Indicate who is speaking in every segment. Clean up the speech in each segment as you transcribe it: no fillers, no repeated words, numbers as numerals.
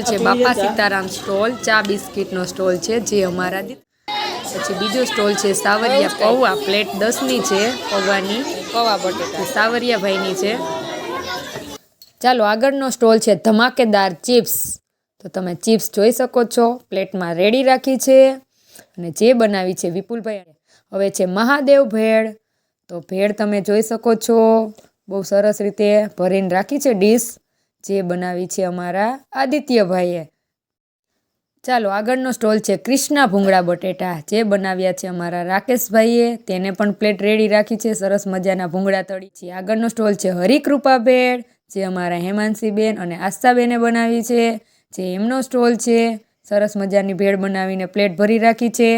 Speaker 1: છે બાપા સીતારામ સ્ટોલ, ચા બિસ્કિટનો સ્ટોલ છે જે અમારા પછી બીજો સ્ટોલ છે સાવરિયા પૌવા, પ્લેટ 10ની છે પૌવાની, પૌવા બટેટા સાવરિયા ભાઈની છે। ચાલો આગળનો સ્ટોલ છે ધમાકેદાર ચિપ્સ। તો તમે ચિપ્સ જોઈ શકો છો, પ્લેટમાં રેડી રાખી છે અને જે બનાવી છે વિપુલભાઈ। હવે છે મહાદેવ ભેળ। તો ભેળ તમે જોઈ શકો છો, બહુ સરસ રીતે ભરીને રાખી છે ડીશ, જે બનાવી છે અમારા આદિત્યભાઈએ। ચાલો આગળનો સ્ટોલ છે કૃષ્ણા ભૂંગળા બટેટા, જે બનાવ્યા છે અમારા રાકેશભાઈએ, તેને પણ પ્લેટ રેડી રાખી છે, સરસ મજાના ભૂંગળા તળી છે। આગળનો સ્ટોલ છે હરિકૃપા ભેળ, જે અમારા હેમાંશીબેન અને આસ્થાબેને બનાવી છે, જે એમનો સ્ટોલ છે। સરસ મજાની ભેળ બનાવીને પ્લેટ ભરી રાખી છે।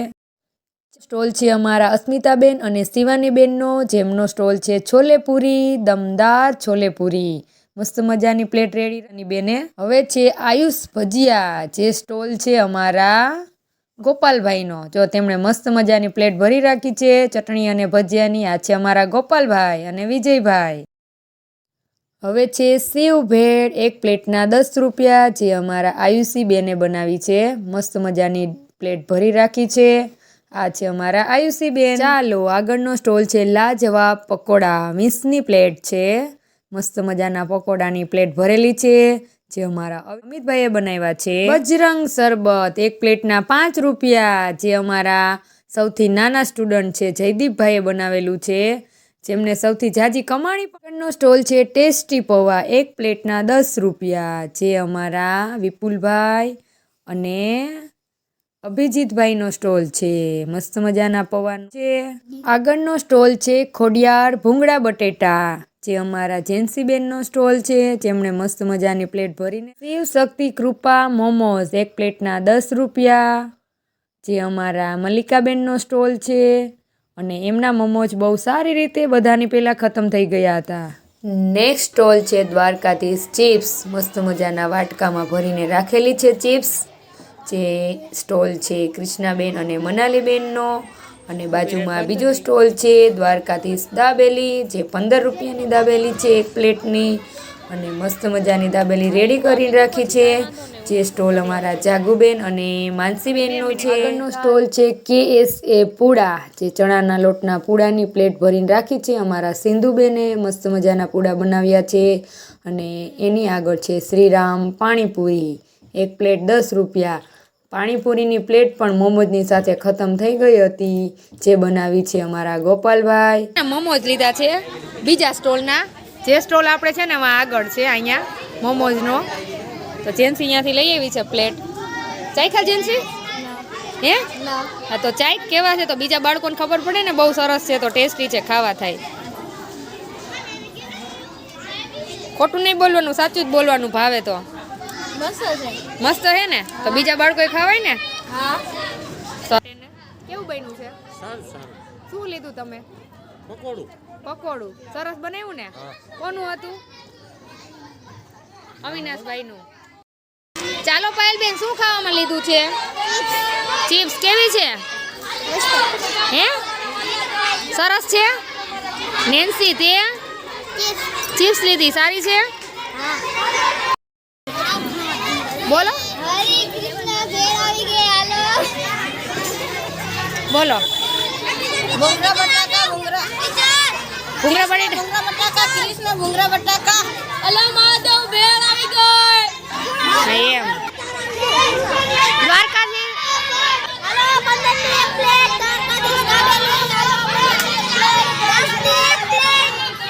Speaker 1: સ્ટોલ છે અમારા અસ્મિતાબેન અને શિવાનીબેનનો, જેમનો સ્ટોલ છે છોલેપુરી, દમદાર છોલેપુરી, મસ્ત મજાની પ્લેટ રેડી બેને। હવે છે આયુષ ભજીયા, જે સ્ટોલ છે અમારા ગોપાલભાઈનો, જો તેમણે મસ્ત મજાની પ્લેટ ભરી રાખી છે ચટણી અને ભજીયાની। આ છે અમારા ગોપાલભાઈ અને વિજયભાઈ। હવે છે સેવ ભેળ, એક પ્લેટના 10 રૂપિયા, જે અમારા આયુષી બેને બનાવી છે, મસ્ત મજાની પ્લેટ ભરી રાખી છે। આ છે અમારા આયુષી બેન। ચાલો આગળનો સ્ટોલ છે લાજવાબ પકોડા, 20ની પ્લેટ છે, મસ્ત મજાના પકોડાની પ્લેટ ભરેલી છે, જે અમારા અમિતભાઈએ બનાવ્યા છે। બજરંગ શરબત, એક પ્લેટના 5 રૂપિયા, જે અમારા સૌથી નાના સ્ટુડન્ટ છે જયદીપભાઈએ બનાવેલું છે, જેમને સૌથી જાજી કમાણી। પકડનો સ્ટોલ છે ટેસ્ટી પૌવા, એક પ્લેટના 10 રૂપિયા, જે અમારા વિપુલભાઈ અને અભિજીતભાઈનો સ્ટોલ છે, મસ્ત મજાના પૌવા છે। આગળનો સ્ટોલ છે ખોડિયાર ભૂંગળા બટેટા, જે અમારા જેન્સીબેનનો સ્ટોલ છે, જેમણે મસ્ત મજાની પ્લેટ ભરીને। શિવ શક્તિ કૃપા મોમોઝ, એક પ્લેટના 10 રૂપિયા, જે અમારા મલ્લિકાબેનનો સ્ટોલ છે, અને એમના મોમોજ બહુ સારી રીતે બધાની પહેલાં ખતમ થઈ ગયા હતા। નેક્સ્ટ સ્ટોલ છે દ્વારકાધીશ ચિપ્સ, મસ્ત મજાના વાટકામાં ભરીને રાખેલી છે ચિપ્સ, જે સ્ટોલ છે કૃષ્ણાબેન અને મનાલીબેનનો। અને બાજુમાં બીજો સ્ટોલ છે દ્વારકાધીશ દાબેલી, જે 15 રૂપિયાની દાબેલી છે એક પ્લેટની, અને મસ્ત મજાની દાબેલી રેડી કરી રાખી છે, જે સ્ટોલ અમારા જાગુબેન અને માનસીબેનનો છે। આગળનો સ્ટોલ છે KSA પૂડા, જે ચણાના લોટના પૂડાની પ્લેટ ભરીને રાખી છે અમારા સિંધુબેને, મસ્ત મજાના પૂડા બનાવ્યા છે। અને એની આગળ છે શ્રીરામ પાણીપુરી, એક પ્લેટ 10 રૂપિયા। પાણીપુરીની પ્લેટ પણ મોમોજની સાથે ખતમ થઈ ગઈ હતી, જે બનાવી છે અમારા ગોપાલભાઈ। મોમોજ લીધા છે બીજા સ્ટોલના, જે સ્ટોલ આપણે છે ને એમાં આગળ છે અહીંયા મોમોજનો, તો જેન્સી અહીંયાથી લઈ આવી છે પ્લેટ। ચાખ્યા જેન્સી? હે હા, તો ચાય કેવા છે તો બીજા બાળકોને ખબર પડે ને, બહુ સરસ છે, તો ટેસ્ટી છે, ખાવા થાય। ખોટું નહીં બોલવાનું, સાચું જ બોલવાનું, ભાવે તો મસ્ત છે ને, તો બીજા બાળકોએ ખાવાય ને। કેવું બન્યું છે? શું લીધું તમે? પકોડું સરસ બનાવ્યું ને? કોનું હતું? અવિનાશભાઈનું। ચાલો પાયલબેન, શું ખાવામાં લીધું છે? ચિપ્સ કેવી છે? હે સરસ છે? નેન્સી તે ચિપ્સ લીધી, સારી છે? બોલો બોલો।
Speaker 2: ભૂંગળા બટાકા, ભૂંગળા બટાકા, કૃષ્ણ ભૂંગળા બટાકા, અલા માધવ ભેળ આવી ગઈ
Speaker 1: એમ દ્વારકાથી
Speaker 2: હલો 15ની એક plate Dwarkadhish dabeli,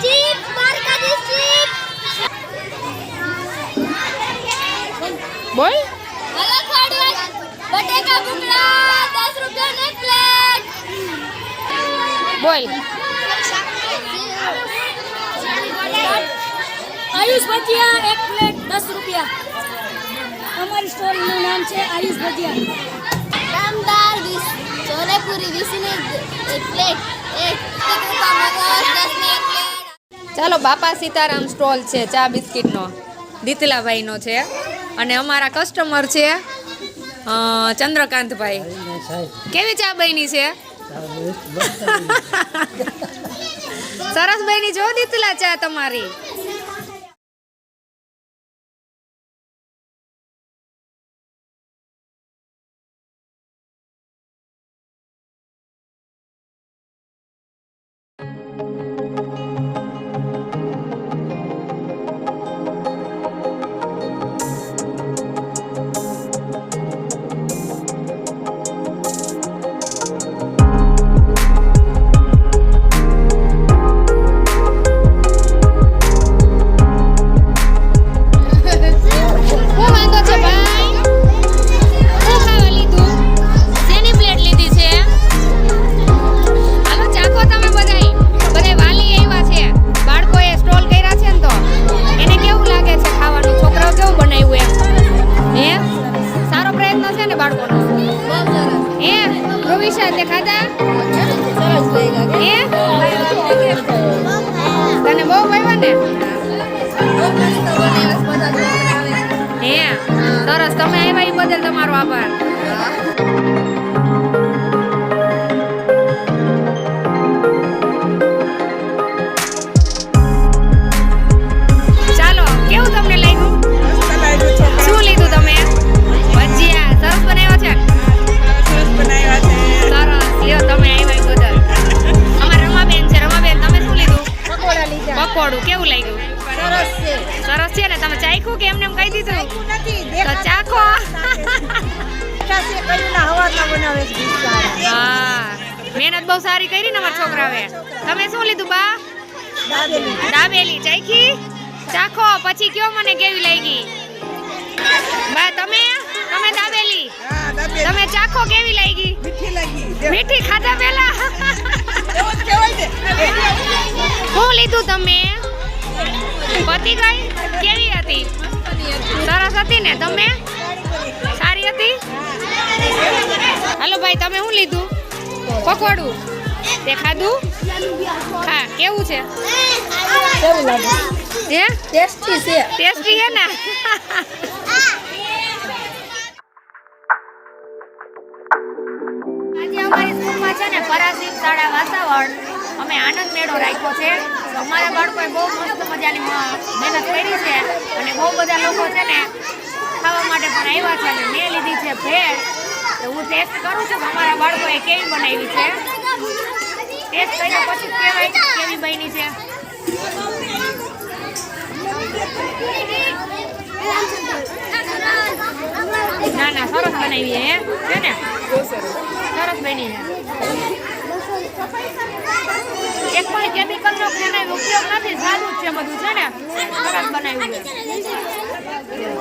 Speaker 2: chips Dwarkadhish chips,
Speaker 1: બોલ
Speaker 2: હલો ખાડવા બટેકા ભૂંગળા 10 રૂપિયાની એક પ્લેટ,
Speaker 1: બોલ
Speaker 2: આયુષ ભજીયા એક પ્લેટ 10 રૂપિયા। અમારી સ્ટોલનું નામ છે આયુષ ભજીયા। દમદાર છોલેપુરી 20ની એક પ્લેટ, એક મોમોસ 10ની એક પ્લેટ।
Speaker 1: ચાલો બાપા સીતારામ સ્ટોલ છે ચા બિસ્કિટનો, દીતલાભાઈનો છે, અને અમારા કસ્ટમર છે ચંદ્રકાંતભાઈ। કેવી ચા બની છે? સરસ બની જો દીતલા ચા તમારી। બાળકોનો હે પ્રોવિશા તે ખાધા હે તને બહુ ભાવ્યા ને હે સરસ તમે આવ્યા એ બદલ તમારો આભાર ચાલો કેવું તમને લાગ્યું શું લીધું તમે ભજીયા સરસ બનાવ્યા છે સરસ લ્યો તમે આવ્યા એ બદલ અમારા રમાબેન છે રમાબેન તમે શું લીધું પકોડું કેવું લાગ્યું સરસ છે ને તમે ચાખ્યું કે એમને એમ કહી દીધું તો ચાખો હા મહેનત બહુ સારી કરી ને અમારા છોકરાએ તમે શું લીધું બા દાબેલી ચાખી ચાખો પછી કયો મને કેવી લાગી બા તમે દાબેલી તમે ચાખો કેવી લાગી મીઠી ખાધા પેલા શું લીધું તમે પતી ગઈ કેવી હતી સરસ હતી ને તમે સારી હતી હાલો ભાઈ તમે શું લીધું પકોડું તે ખાધું હા કેવું છે હે ટેસ્ટી છે ટેસ્ટી છે ને આજે અમારી સ્કૂલમાં છે ને પરાસીમ શાળા વાસાવડ અમે આનંદ મેળો રાખ્યો છે તો અમારા બાળકોએ બહુ મસ્ત મજાની મહેનત કરી છે અને બહુ બધા લોકો છે ને ખાવા માટે પણ આવ્યા છે અને મેં લીધી છે ભેળ તો હું ટેસ્ટ કરું છું કે અમારા બાળકોએ કેવી બનાવી છે ટેસ્ટ કર્યા પછી કહેવાય કેવી બની છે ના ના સરસ બનાવી છે ને સરસ બની છે એક પણ કેમિકલનો છે ને ઉપયોગ નથી સારું જ છે બધું છે ને સરસ બનાવ્યું છે